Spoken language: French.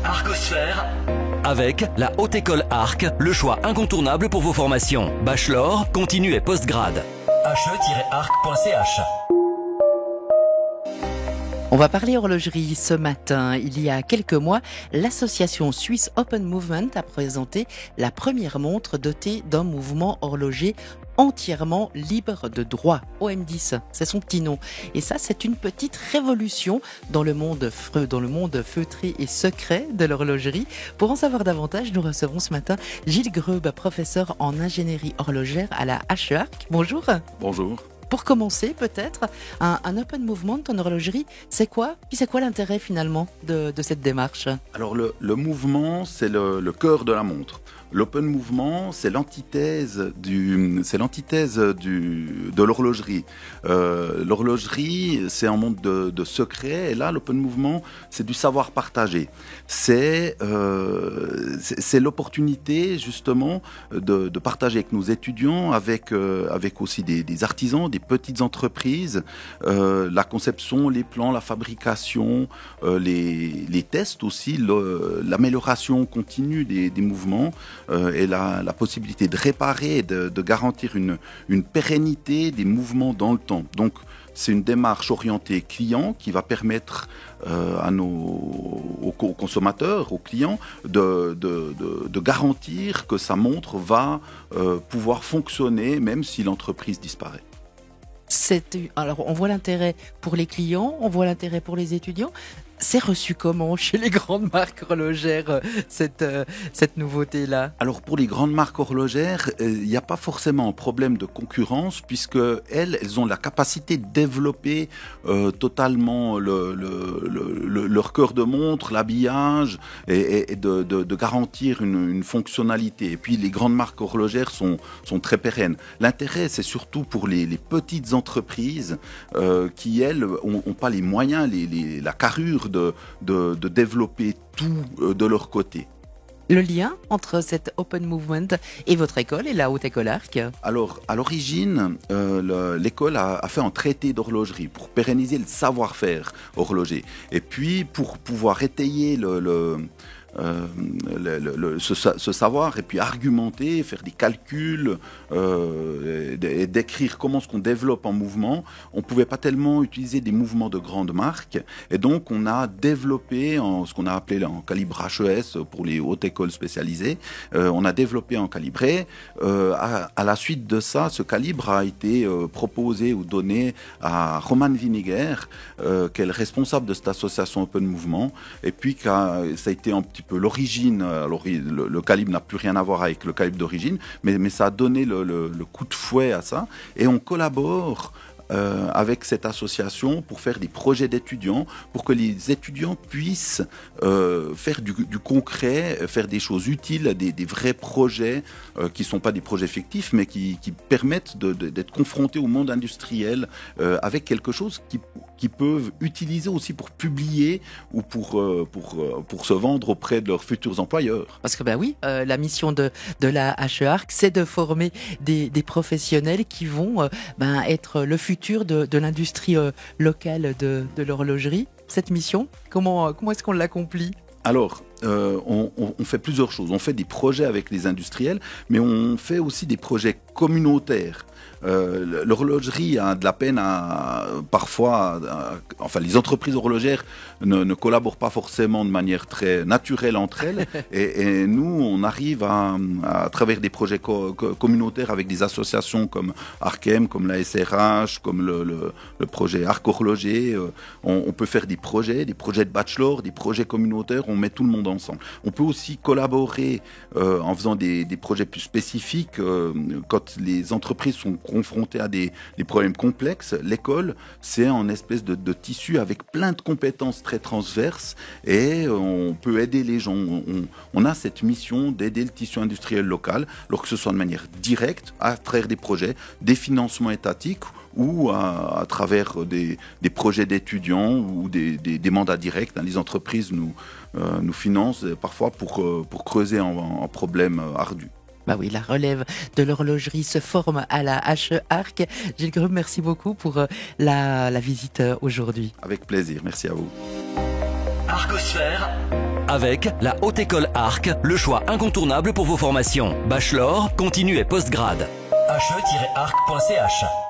Arcosphère. Avec la Haute École Arc, le choix incontournable pour vos formations. Bachelor, continu et postgrad. he-arc.ch. On va parler horlogerie ce matin. Il y a quelques mois, l'association Swiss Open Movement a présenté la première montre dotée d'un mouvement horloger entièrement libre de droit. OM10, c'est son petit nom. Et ça, c'est une petite révolution dans le monde feutré et secret de l'horlogerie. Pour en savoir davantage, nous recevons ce matin Gilles Greub, professeur en ingénierie horlogère à la HE-Arc. Bonjour. Bonjour. Pour commencer, peut-être, un open movement en horlogerie, c'est quoi? Puis c'est quoi l'intérêt finalement de cette démarche? Alors le mouvement, c'est le cœur de la montre. L'open mouvement, c'est l'antithèse de l'horlogerie. L'horlogerie, c'est un monde de secrets, et là, l'open mouvement, c'est du savoir partagé. C'est l'opportunité justement de partager avec nos étudiants, avec aussi des artisans, des petites entreprises, la conception, les plans, la fabrication, les tests aussi, l'amélioration continue des mouvements. Et la possibilité de réparer et de garantir une pérennité des mouvements dans le temps. Donc, c'est une démarche orientée client qui va permettre aux consommateurs, aux clients, de garantir que sa montre va pouvoir fonctionner même si l'entreprise disparaît. Alors, on voit l'intérêt pour les clients, on voit l'intérêt pour les étudiants. C'est reçu comment chez les grandes marques horlogères, cette nouveauté-là? Alors pour les grandes marques horlogères, il n'y a pas forcément un problème de concurrence puisque elles ont la capacité de développer totalement leur cœur de montre, l'habillage et de garantir une fonctionnalité. Et puis les grandes marques horlogères sont très pérennes. L'intérêt, c'est surtout pour les petites entreprises qui, elles, n'ont pas les moyens, la carrure de développer tout de leur côté. Le lien entre cette Open Movement et votre école et la Haute École Arc? Alors, à l'origine, l'école a fait un traité d'horlogerie pour pérenniser le savoir-faire horloger. Et puis, pour pouvoir étayer ce savoir et puis argumenter, faire des calculs et décrire comment est-ce qu'on développe un mouvement, on ne pouvait pas tellement utiliser des mouvements de grandes marques et donc on a développé ce qu'on a appelé en calibre HES pour les hautes écoles spécialisées, on a développé en calibré. À la suite de ça, ce calibre a été proposé ou donné à Roman Winiger, qui est le responsable de cette association Open Movement, et puis ça a été un petit peu l'origine. Alors, le calibre n'a plus rien à voir avec le calibre d'origine, mais ça a donné le coup de fouet à ça. Et on collabore avec cette association pour faire des projets d'étudiants, pour que les étudiants puissent faire du concret, faire des choses utiles, des vrais projets qui ne sont pas des projets fictifs, mais qui permettent d'être confrontés au monde industriel avec quelque chose qu'ils peuvent utiliser aussi pour publier ou pour se vendre auprès de leurs futurs employeurs. Parce que oui, la mission de la HE-Arc, c'est de former des professionnels qui vont être le futur de l'industrie locale de l'horlogerie. Cette mission, comment est-ce qu'on l'accomplit? Alors, on fait plusieurs choses. On fait des projets avec les industriels, mais on fait aussi des projets communautaires. L'horlogerie a de la peine enfin les entreprises horlogères ne collaborent pas forcément de manière très naturelle entre elles et nous on arrive à travers des projets communautaires avec des associations comme Archem, comme la SRH, comme le projet Arc Horloger, on peut faire des projets de bachelor, des projets communautaires, on met tout le monde ensemble. On peut aussi collaborer en faisant des projets plus spécifiques quand les entreprises sont confrontées à des problèmes complexes. L'école, c'est un espèce de tissu avec plein de compétences très transverses et on peut aider les gens. On a cette mission d'aider le tissu industriel local, alors que ce soit de manière directe, à travers des projets, des financements étatiques ou à travers des projets d'étudiants ou des mandats directs. Les entreprises nous financent parfois pour creuser un problème ardu. Oui, la relève de l'horlogerie se forme à la HE-Arc. Gilles Greub, merci beaucoup pour la visite aujourd'hui. Avec plaisir, merci à vous. Arcosphère. Avec la Haute École Arc, le choix incontournable pour vos formations. Bachelor, continu et postgrad. he-arc.ch